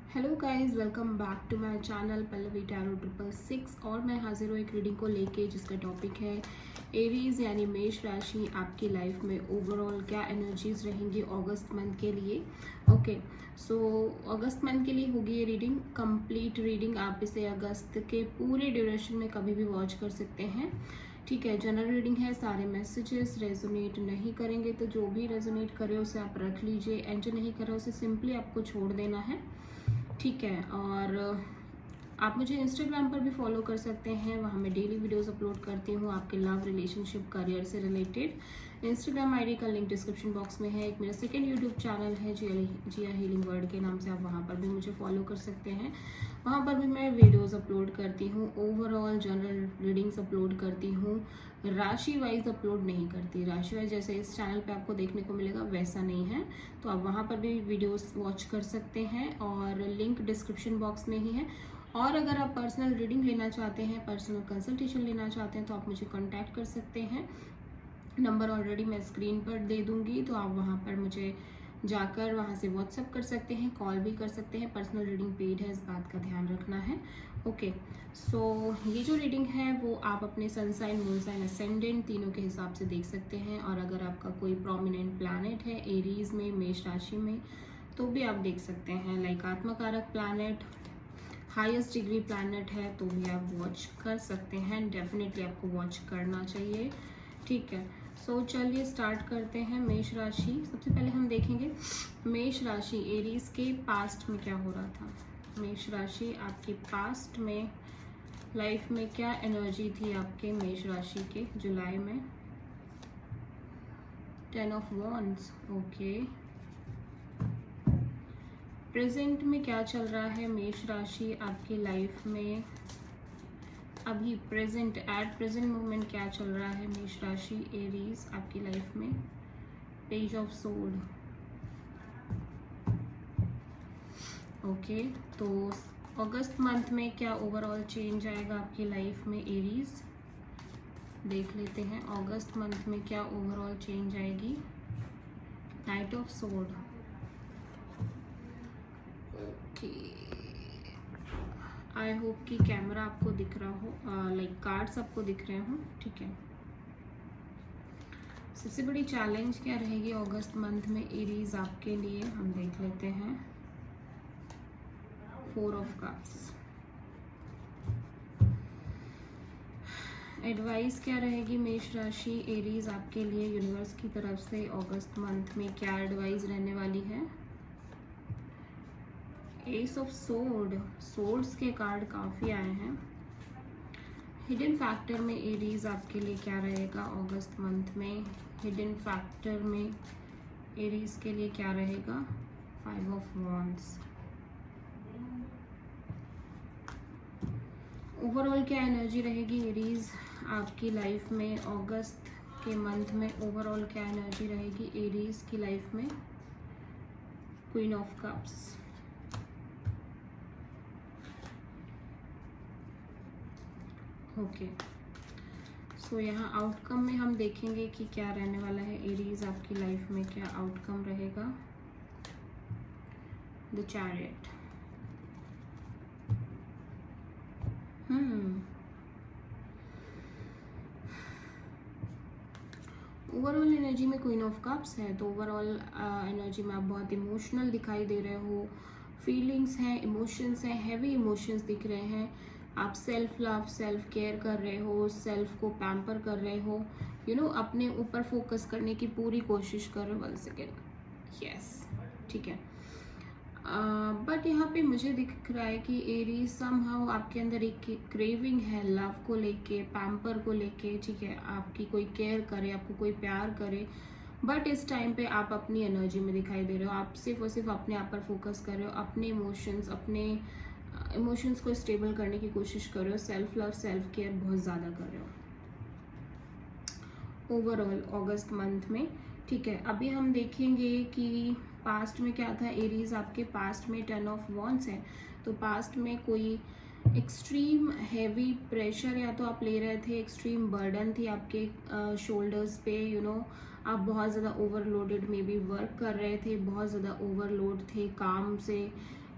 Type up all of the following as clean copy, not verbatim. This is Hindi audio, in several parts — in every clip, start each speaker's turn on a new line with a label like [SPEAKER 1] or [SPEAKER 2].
[SPEAKER 1] Hello guys, welcome back to my channel Pallavi tarot 666। और मैं हाजिर हूँ एक रीडिंग को लेके जिसका टॉपिक है एरीज यानी मेष राशि। आपकी लाइफ में ओवरऑल क्या एनर्जीज रहेंगी अगस्त मंथ के लिए। ओके, सो अगस्त मंथ के लिए होगी ये रीडिंग, कंप्लीट रीडिंग। आप इसे अगस्त के पूरे ड्यूरेशन में कभी भी वॉच कर सकते हैं। ठीक है, जनरल रीडिंग है, सारे मैसेजेस रेजोनेट नहीं करेंगे, तो जो भी रेजोनेट करे उसे आप रख लीजिए, एंड जो नहीं करे उसे सिंपली आपको छोड़ देना है। ठीक है, और आप मुझे इंस्टाग्राम पर भी फॉलो कर सकते हैं, वहाँ मैं डेली वीडियोस अपलोड करती हूँ आपके लव, रिलेशनशिप, करियर से रिलेटेड। इंस्टाग्राम आईडी का लिंक डिस्क्रिप्शन बॉक्स में है। एक मेरा सेकंड यूट्यूब चैनल है जिया हीलिंग वर्ल्ड के नाम से, आप वहाँ पर भी मुझे फॉलो कर सकते हैं। वहाँ पर भी मैं वीडियोस अपलोड करती हूँ, ओवरऑल जनरल रीडिंग्स अपलोड करती हूँ, राशि वाइज अपलोड नहीं करती। राशि वाइज जैसे इस चैनल पे आपको देखने को मिलेगा वैसा नहीं है, तो आप वहाँ पर भी वीडियोस वॉच कर सकते हैं, और लिंक डिस्क्रिप्शन बॉक्स में ही है। और अगर आप पर्सनल रीडिंग लेना चाहते हैं, पर्सनल कंसल्टेशन लेना चाहते हैं, तो आप मुझे कांटेक्ट कर सकते हैं। नंबर ऑलरेडी मैं स्क्रीन पर दे दूंगी, तो आप वहाँ पर मुझे जाकर वहाँ से व्हाट्सएप कर सकते हैं, कॉल भी कर सकते हैं। पर्सनल रीडिंग पेड है, इस बात का ध्यान रखना है। ओके, सो ये जो रीडिंग है वो आप अपने sun sign, moon sign, ascendant तीनों के हिसाब से देख सकते हैं। और अगर आपका कोई प्रोमिनेंट प्लैनेट है एरीज में, मेष राशि में, तो भी आप देख सकते हैं। लाइक आत्मकारक प्लैनेट, हाईएस्ट डिग्री प्लैनेट है, तो भी आप वॉच कर सकते हैं। डेफिनेटली आपको वॉच करना चाहिए। ठीक है, सो चलिए स्टार्ट करते हैं। मेष राशि, सबसे पहले हम देखेंगे मेष राशि एरीज के पास्ट में क्या हो रहा था। मेष राशि आपके पास्ट में लाइफ में क्या एनर्जी थी आपके मेष राशि के जुलाई में। 10 ऑफ वॉन्ड्स। ओके, प्रेजेंट में क्या चल रहा है मेष राशि आपकी लाइफ में, अभी प्रेजेंट, एट प्रेजेंट मोमेंट क्या चल रहा है मेष राशि एरीज आपकी लाइफ में। Page of sword. ओके, तो अगस्त मंथ में क्या ओवरऑल चेंज आएगा आपकी लाइफ में एरीज, देख लेते हैं। अगस्त मंथ में क्या ओवरऑल चेंज आएगी। Night of sword. Okay, I hope कि कैमरा आपको दिख रहा हो, लाइक कार्ड्स आपको दिख रहे हो। ठीक है, सबसे बड़ी चैलेंज क्या रहेगी अगस्त मंथ में एरीज आपके लिए, हम देख लेते हैं। 4 ऑफ कप्स। एडवाइस क्या रहेगी मेष राशि एरीज आपके लिए यूनिवर्स की तरफ से अगस्त मंथ में, क्या एडवाइस रहने वाली है। एस ऑफ सोर्ड, सोर्ड्स के कार्ड काफी आए हैं। हिडन फैक्टर में एरीज आपके लिए क्या रहेगा अगस्त मंथ में। हिडन फैक्टर में एरीज के लिए क्या रहेगा। 5 ऑफ वॉन्ड्स। ओवरऑल क्या एनर्जी रहेगी एरीज आपकी लाइफ में अगस्त के मंथ में। ओवरऑल क्या एनर्जी रहेगी एरीज की लाइफ में। Queen of cups. ओके, सो यहाँ आउटकम में हम देखेंगे कि क्या रहने वाला है एरीज आपकी लाइफ में, क्या आउटकम रहेगा। The chariot. ओवरऑल एनर्जी में क्वीन ऑफ कप्स है, तो ओवरऑल एनर्जी में आप बहुत इमोशनल दिखाई दे रहे हो। फीलिंग्स हैं, इमोशंस हैं, हैवी इमोशंस दिख रहे हैं। आप सेल्फ लव, सेल्फ केयर कर रहे हो, सेल्फ को पैम्पर कर रहे हो, अपने ऊपर फोकस करने की पूरी कोशिश कर रहे हो। 1 सेकेंड, यस, ठीक है। बट यहाँ पे मुझे दिख रहा है कि एरीज समहाउ आपके अंदर एक क्रेविंग है लव को लेके, पैम्पर को लेके। ठीक है, आपकी कोई केयर करे, आपको कोई प्यार करे, बट इस टाइम पे आप अपनी एनर्जी में दिखाई दे रहे हो। आप सिर्फ और सिर्फ अपने आप पर फोकस कर रहे हो, अपने इमोशंस को स्टेबल करने की कोशिश कर रहे हो। सेल्फ लव, सेल्फ केयर बहुत ज़्यादा कर रहे हो ओवरऑल अगस्त मंथ में। ठीक है, अभी हम देखेंगे कि पास्ट में क्या था एरीज आपके। पास्ट में 10 ऑफ वॉन्ड्स है, तो पास्ट में कोई एक्सट्रीम हैवी प्रेशर या तो आप ले रहे थे, एक्सट्रीम बर्डन थी आपके शोल्डर्स पे। आप बहुत ज़्यादा ओवरलोडेड में भी वर्क कर रहे थे, बहुत ज़्यादा ओवरलोड थे काम से,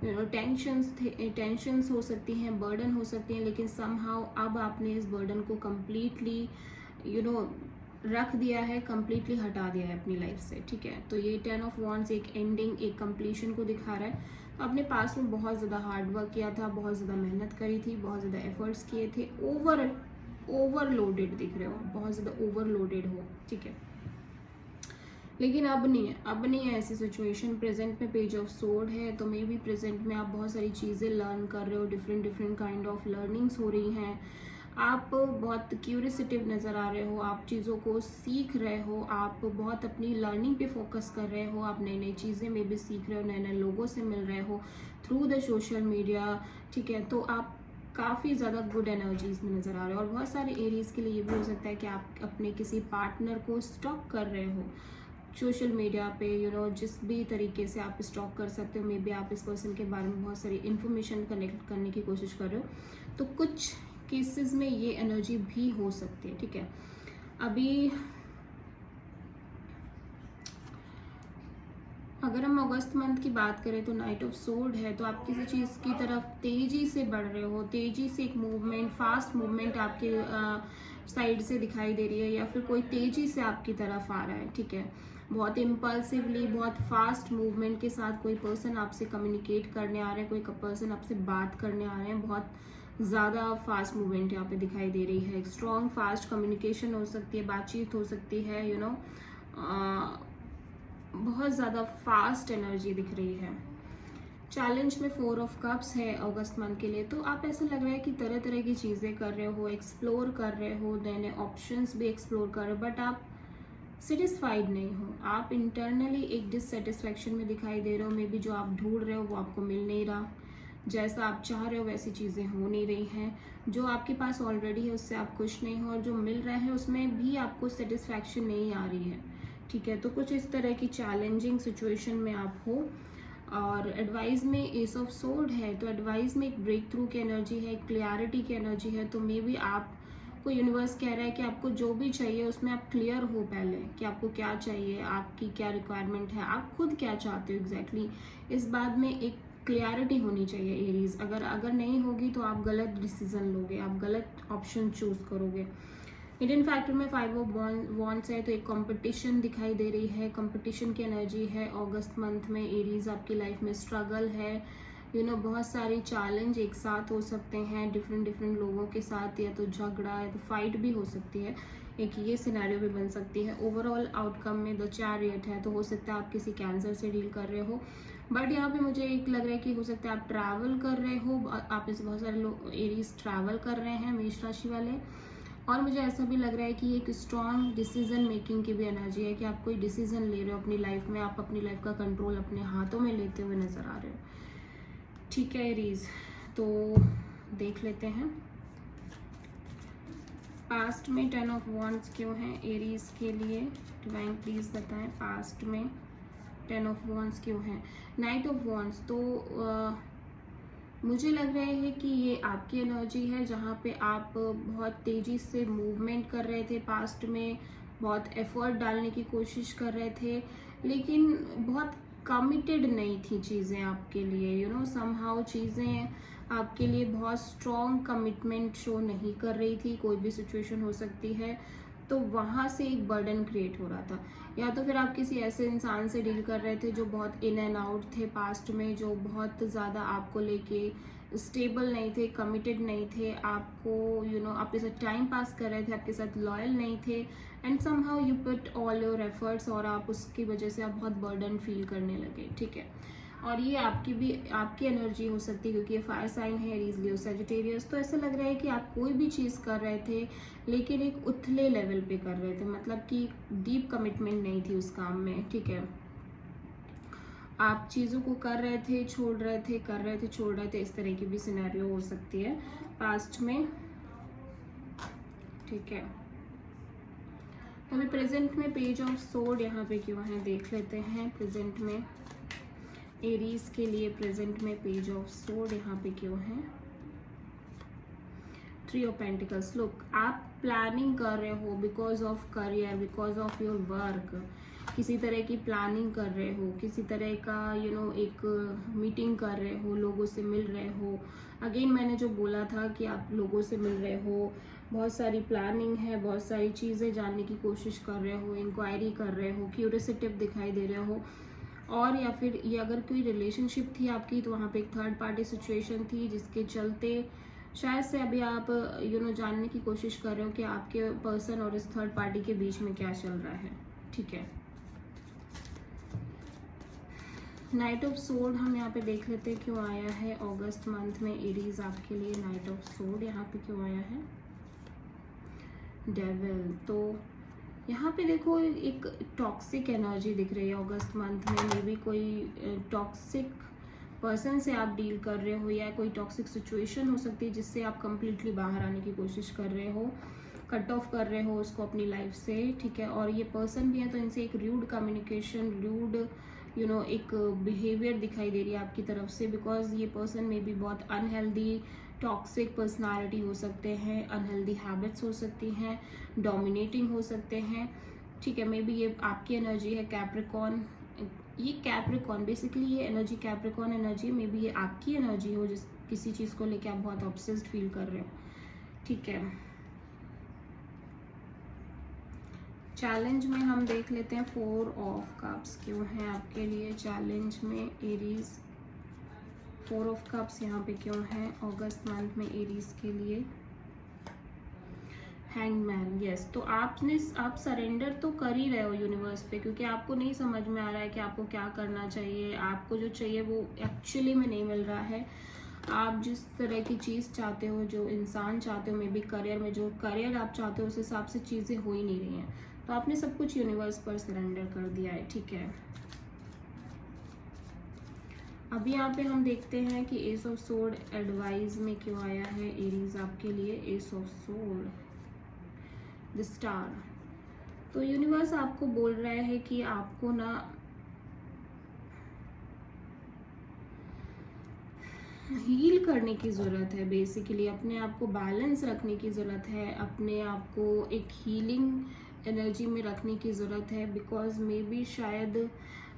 [SPEAKER 1] टेंशन्स हो सकती हैं, बर्डन हो सकती हैं, लेकिन समहाउ अब आपने इस बर्डन को कम्प्लीटली रख दिया है, कम्प्लीटली हटा दिया है अपनी लाइफ से, ठीक है। तो ये 10 ऑफ वॉन्ड्स एक एंडिंग, एक कंप्लीशन को दिखा रहा है। तो आपने पास में बहुत ज़्यादा हार्ड वर्क किया था, बहुत ज़्यादा मेहनत करी थी, बहुत ज़्यादा एफर्ट्स किए थे, ओवरलोडेड दिख रहे हो, बहुत ज़्यादा ओवरलोडेड हो, ठीक है। लेकिन अब नहीं है ऐसी सिचुएशन। प्रेजेंट में पेज ऑफ सोर्ड है, तो मे बी प्रेजेंट में आप बहुत सारी चीज़ें लर्न कर रहे हो, डिफरेंट काइंड ऑफ लर्निंग्स हो रही हैं, आप बहुत क्यूरियसिटिव नज़र आ रहे हो, आप चीज़ों को सीख रहे हो, आप बहुत अपनी लर्निंग पे फोकस कर रहे हो, आप नई नई चीज़ें में भी सीख रहे हो, नए नए लोगों से मिल रहे हो थ्रू द सोशल मीडिया, ठीक है। तो आप काफ़ी ज़्यादा गुड एनर्जीज में नज़र आ रहे हो। और बहुत सारे एरियाज़ के लिए ये भी हो सकता है कि आप अपने किसी पार्टनर को स्टॉक कर रहे हो सोशल मीडिया पे, जिस भी तरीके से आप स्टॉक कर सकते हो। मे बी आप इस पर्सन के बारे में बहुत सारी इन्फॉर्मेशन कनेक्ट करने की कोशिश कर रहे हो, तो कुछ केसेस में ये एनर्जी भी हो सकती है, ठीक है। अभी अगर हम अगस्त मंथ की बात करें तो नाइट ऑफ सोर्ड है, तो आप किसी चीज़ की तरफ तेजी से बढ़ रहे हो, तेजी से एक मूवमेंट, फास्ट मूवमेंट आपके साइड से दिखाई दे रही है, या फिर कोई तेजी से आपकी तरफ आ रहा है, ठीक है। बहुत इम्पल्सिवली, बहुत फास्ट मूवमेंट के साथ कोई पर्सन आपसे कम्युनिकेट करने आ रहे हैं, कोई पर्सन आपसे बात करने आ रहे हैं, बहुत ज़्यादा फास्ट मूवमेंट यहाँ पे दिखाई दे रही है। एक स्ट्रॉन्ग फास्ट कम्युनिकेशन हो सकती है, बातचीत हो सकती है, बहुत ज़्यादा फास्ट एनर्जी दिख रही है। चैलेंज में 4 ऑफ कप्स है अगस्त मंथ के लिए, तो आप ऐसा लग रहा है कि तरह तरह की चीज़ें कर रहे हो, एक्सप्लोर कर रहे हो, नए नए ऑप्शंस भी एक्सप्लोर कर रहे हो, बट आप सेटिस्फाइड नहीं हो, आप इंटरनली एक डिससेटिस्फैक्शन में दिखाई दे रहे हो। मे बी जो आप ढूंढ रहे हो वो आपको मिल नहीं रहा, जैसा आप चाह रहे हो वैसी चीज़ें हो नहीं रही हैं, जो आपके पास ऑलरेडी है उससे आप खुश नहीं हो, और जो मिल रहा है उसमें भी आपको सेटिस्फैक्शन नहीं आ रही है, ठीक है। तो कुछ इस तरह की चैलेंजिंग सिचुएशन में आप हो। और एडवाइस में एस ऑफ सोर्ड है, तो एडवाइस में एक ब्रेक थ्रू की एनर्जी है, क्लियरिटी की एनर्जी है। तो मे बी आपको यूनिवर्स कह रहा है कि आपको जो भी चाहिए उसमें आप क्लियर हो पहले, कि आपको क्या चाहिए, आपकी क्या रिक्वायरमेंट है, आप खुद क्या चाहते हो एग्जैक्टली। इस बात में एक क्लियरिटी होनी चाहिए एरीज। अगर नहीं होगी तो आप गलत डिसीजन लोगे, आप गलत ऑप्शन चूज करोगे। हिडन फैक्टर में 5 ऑफ वॉन्ड्स है, तो एक कंपटीशन दिखाई दे रही है, कंपटीशन की एनर्जी है अगस्त मंथ में। एरीज आपकी लाइफ में स्ट्रगल है, बहुत सारे चैलेंज एक साथ हो सकते हैं डिफरेंट लोगों के साथ, या तो झगड़ा या तो फाइट भी हो सकती है, एक ये सिनेरियो भी बन सकती है। ओवरऑल आउटकम में द चैरियट है, तो हो सकता है आप किसी कैंसर से डील कर रहे हो, बट यहाँ पे मुझे एक लग रहा है कि हो सकता है आप ट्रैवल कर रहे हो, आप में से बहुत सारे लोग एरीज ट्रैवल कर रहे हैं, मेष राशि वाले। और मुझे ऐसा भी लग रहा है कि एक स्ट्रॉन्ग डिसीजन मेकिंग की भी एनर्जी है, कि आप कोई डिसीजन ले रहे हो अपनी लाइफ में, आप अपनी लाइफ का कंट्रोल अपने हाथों में लेते हुए नजर आ रहे हो, ठीक है एरीज। तो देख लेते हैं पास्ट में 10 ऑफ वॉन्ड्स क्यों है एरीज के लिए, डिवाइन प्लीज बताएं पास्ट में 10 ऑफ वॉन्ड्स क्यों है। नाइट ऑफ वॉन्ड्स, तो मुझे लग रहा है कि ये आपकी एनर्जी है, जहाँ पे आप बहुत तेज़ी से मूवमेंट कर रहे थे, पास्ट में बहुत एफर्ट डालने की कोशिश कर रहे थे, लेकिन बहुत कमिटेड नहीं थी चीज़ें आपके लिए, समहाउ चीज़ें आपके लिए बहुत स्ट्रॉन्ग कमिटमेंट शो नहीं कर रही थी। कोई भी सिचुएशन हो सकती है, तो वहाँ से एक बर्डन क्रिएट हो रहा था, या तो फिर आप किसी ऐसे इंसान से डील कर रहे थे जो बहुत इन एंड आउट थे पास्ट में, जो बहुत ज़्यादा आपको लेके स्टेबल नहीं थे, कमिटेड नहीं थे, आपको आपके साथ टाइम पास कर रहे थे, आपके साथ लॉयल नहीं थे, and somehow you put all your efforts, और आप उसकी वजह से आप बहुत बर्डन फील करने लगे, ठीक है। और ये आपकी एनर्जी हो सकती है, क्योंकि ये फायर साइन है, एरीज, लियो, सजिटेरियस। तो ऐसा लग रहा है कि आप कोई भी चीज़ कर रहे थे लेकिन एक उथले लेवल पे कर रहे थे, मतलब कि डीप कमिटमेंट नहीं थी उस काम में, ठीक है। आप चीज़ों को कर रहे थे, छोड़ रहे थे, कर रहे थे, छोड़ रहे थे, इस तरह की भी सिनेरियो हो सकती है पास्ट में, ठीक है। अभी प्रेजेंट में पेज ऑफ सोर्ड यहाँ पे क्यों है देख लेते हैं। प्रेजेंट में एरीज के लिए प्रेजेंट में पेज ऑफ सोर्ड यहाँ पे क्यों है। 3 ऑफ पेंटिकल्स, लुक आप प्लानिंग कर रहे हो because of career, because of your work, किसी तरह की प्लानिंग कर रहे हो, किसी तरह का एक मीटिंग कर रहे हो, लोगों से मिल रहे हो। अगेन मैंने जो बोला था कि आप लोगों से मिल रहे हो, बहुत सारी प्लानिंग है, बहुत सारी चीज़ें जानने की कोशिश कर रहे हो, इंक्वायरी कर रहे हो, क्यूरियोसिटी दिखाई दे रहे हो। और या फिर ये अगर कोई रिलेशनशिप थी आपकी तो वहाँ पे एक थर्ड पार्टी सिचुएशन थी जिसके चलते शायद से अभी आप जानने की कोशिश कर रहे हो कि आपके पर्सन और इस थर्ड पार्टी के बीच में क्या चल रहा है। ठीक है, नाइट ऑफ सोर्ड हम यहाँ पे देख लेते हैं क्यों आया है अगस्त मंथ में एरीज आपके लिए। नाइट ऑफ सोर्ड यहाँ पे क्यों आया है, डेविल। तो यहाँ पे देखो एक टॉक्सिक एनर्जी दिख रही है अगस्त मंथ में। मे बी कोई टॉक्सिक पर्सन से आप डील कर रहे हो या कोई टॉक्सिक सिचुएशन हो सकती है जिससे आप कंप्लीटली बाहर आने की कोशिश कर रहे हो, कट ऑफ कर रहे हो उसको अपनी लाइफ से। ठीक है, और ये पर्सन भी है तो इनसे एक रूड कम्युनिकेशन, रूड एक बिहेवियर दिखाई दे रही है आपकी तरफ से, बिकॉज ये पर्सन में भी बहुत अनहेल्दी टॉक्सिक पर्सनालिटी हो सकते हैं, अनहेल्दी हैबिट्स हो सकती हैं, डोमिनेटिंग हो सकते हैं। ठीक है, मे बी ये आपकी एनर्जी है कैप्रिकॉन। ये कैप्रिकॉन बेसिकली ये energy Capricorn energy, may be ये आपकी एनर्जी हो जिस किसी चीज़ को लेके आप बहुत ऑब्सेस्ड फील कर रहे हो। ठीक है, चैलेंज में हम देख लेते हैं 4 ऑफ कप्स क्यों है आपके लिए चैलेंज में एरीज। 4 ऑफ कप्स यहाँ पे क्यों है अगस्त मंथ में एरीज के लिए। Hangman, yes. तो आप सरेंडर तो कर ही रहे हो यूनिवर्स पे, क्योंकि आपको नहीं समझ में आ रहा है कि आपको क्या करना चाहिए। आपको जो चाहिए वो एक्चुअली में नहीं मिल रहा है। आप जिस तरह की चीज़ चाहते हो, जो इंसान चाहते हो, मे बी करियर में जो करियर आप चाहते हो उस हिसाब से चीज़ें हो ही नहीं रही हैं। तो आपने सब कुछ यूनिवर्स पर सरेंडर कर दिया है। ठीक है, अभी यहाँ पे हम देखते हैं कि एस ऑफ सोर्ड एडवाइस में क्यों आया है एरीज आपके लिए। S of sword, the star. तो यूनिवर्स आपको बोल रहा है कि आपको ना हील करने की ज़रूरत है, बेसिकली अपने आप को बैलेंस रखने की ज़रूरत है, अपने आप को एक हीलिंग एनर्जी में रखने की ज़रूरत है। बिकॉज मे बी शायद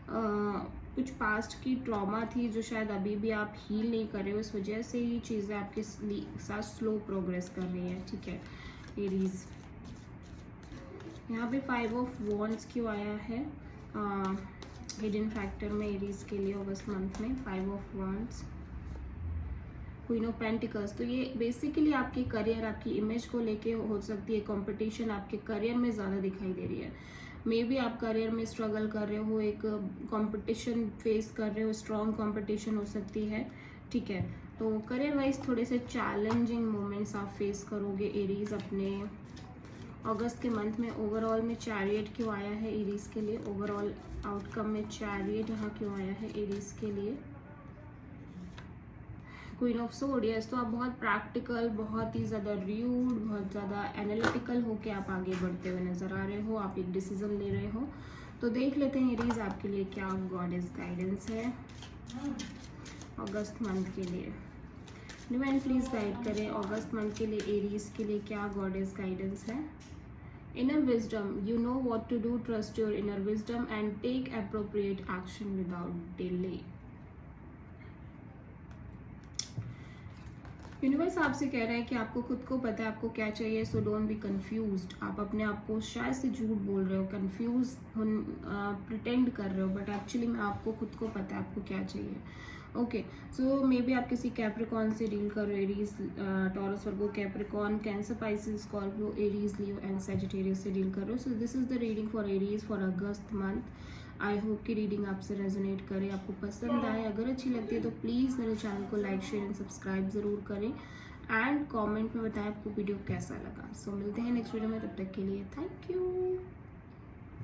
[SPEAKER 1] कुछ पास्ट की ट्रॉमा थी जो शायद अभी भी आप हील नहीं कर रहे हो, इस वजह से ही चीज़ें आपके साथ स्लो प्रोग्रेस कर रही है। ठीक है एरीज, यहाँ पे 5 ऑफ वॉन्ड्स क्यों आया है हिडन फैक्टर में एरीज के लिए अगस्त मंथ में। 5 of wands, queen of pentacles. तो ये बेसिकली आपके करियर, आपकी इमेज को लेके हो सकती है। कंपटीशन आपके करियर में ज़्यादा दिखाई दे रही है। मे बी आप करियर में स्ट्रगल कर रहे हो, एक कंपटीशन फेस कर रहे हो, स्ट्रॉन्ग कंपटीशन हो सकती है। ठीक है, तो करियर वाइज थोड़े से चैलेंजिंग मोमेंट्स आप फेस करोगे एरीज अपने अगस्त के मंथ में। ओवरऑल में चैरियट क्यों आया है एरीज के लिए, ओवरऑल आउटकम में चैरियट यहाँ क्यों आया है एरीज के लिए। Queen of sword, yes. तो आप बहुत प्रैक्टिकल, बहुत ही ज़्यादा र्यूड, बहुत ज़्यादा एनालिटिकल होके आप आगे बढ़ते हुए नज़र आ रहे हो, आप एक डिसीजन ले रहे हो। तो देख लेते हैं एरीज आपके लिए क्या गॉडेस गाइडेंस है अगस्त मंथ के लिए। डिवाइन प्लीज़ गाइड करें अगस्त मंथ के लिए एरीज के लिए क्या गॉडेस गाइडेंस है। Inner wisdom, you know what to do, trust your inner wisdom and take appropriate action without delay. Universe आपसे कह रहा है कि आपको खुद को पता है आपको क्या चाहिए, सो डोंट बी कंफ्यूज्ड। आप अपने आप को शायद से झूठ बोल रहे हो, कंफ्यूज प्रिटेंड कर रहे हो, बट एक्चुअली में आपको खुद को पता है आपको क्या चाहिए। ओके, सो मे बी आप किसी कैप्रिकॉन से डील कर रहे हो, Aries, taurus, Virgo, Capricorn, cancer, Pisces, Scorpio, Aries, Leo and Sagittarius से डील कर रहे हो। So this is the reading for Aries for August month. I hope कि रीडिंग आपसे रेजोनेट करे, आपको पसंद आए। अगर अच्छी लगती है तो प्लीज़ मेरे चैनल को लाइक, शेयर एंड सब्सक्राइब ज़रूर करें एंड कमेंट में बताएं आपको वीडियो कैसा लगा। सो मिलते हैं नेक्स्ट वीडियो में, तब तक के लिए थैंक यू।